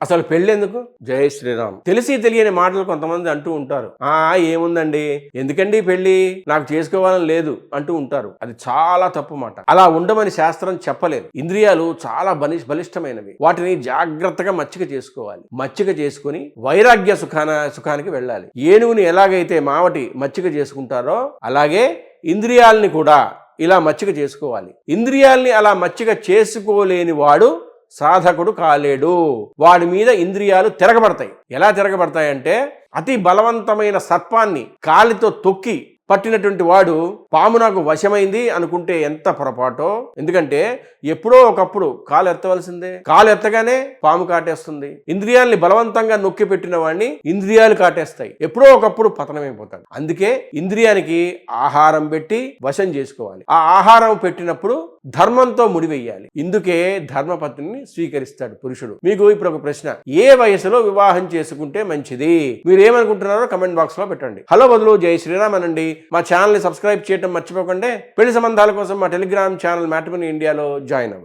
అసలు పెళ్ళెందుకు? జై శ్రీరామ్. తెలిసి తెలియని మాటలు కొంతమంది అంటూ ఉంటారు. ఏముందండి, ఎందుకండి పెళ్లి, నాకు చేసుకోవాలని లేదు అంటూ ఉంటారు. అది చాలా తప్పు మాట. అలా ఉండమని శాస్త్రం చెప్పలేదు. ఇంద్రియాలు చాలా బలిష్టమైనవి. వాటిని జాగ్రత్తగా మచ్చిక చేసుకోవాలి. మచ్చిక చేసుకుని వైరాగ్య సుఖానికి వెళ్ళాలి. ఏనుగుని ఎలాగైతే మావటి మచ్చిక చేసుకుంటారో అలాగే ఇంద్రియాలని కూడా ఇలా మచ్చిక చేసుకోవాలి. ఇంద్రియాల్ని అలా మచ్చిక చేసుకోలేని వాడు సాధకుడు కాలేడు. వాడి మీద ఇంద్రియాలు తిరగబడతాయి. ఎలా తిరగబడతాయంటే, అతి బలవంతమైన సర్పాన్ని కాలితో తొక్కి పట్టినటువంటి వాడు పాము నాకు వశమైంది అనుకుంటే ఎంత పొరపాటో. ఎందుకంటే ఎప్పుడో ఒకప్పుడు కాలు ఎత్తవలసిందే. కాలు ఎత్తగానే పాము కాటేస్తుంది. ఇంద్రియాల్ని బలవంతంగా నొక్కి పెట్టిన వాడిని ఇంద్రియాలు కాటేస్తాయి. ఎప్పుడో ఒకప్పుడు పతనమైపోతాడు. అందుకే ఇంద్రియానికి ఆహారం పెట్టి వశం చేసుకోవాలి. ఆ ఆహారం పెట్టినప్పుడు ధర్మంతో ముడివేయాలి. ఇందుకే ధర్మపత్నిని స్వీకరిస్తాడు పురుషుడు. మీకు ఇప్పుడు ఒక ప్రశ్న, ఏ వయసులో వివాహం చేసుకుంటే మంచిది? మీరు ఏమనుకుంటున్నారో కమెంట్ బాక్స్ లో పెట్టండి. హలో బదులు జై శ్రీరామ్ అనండి. మా ఛానల్ ని సబ్స్క్రైబ్ చేయడం మర్చిపోకండి. పెళ్లి సంబంధాల కోసం మా టెలిగ్రామ్ ఛానల్ మ్యాట్రిమోనీ ఇండియాలో జాయిన్ అవ్వండి.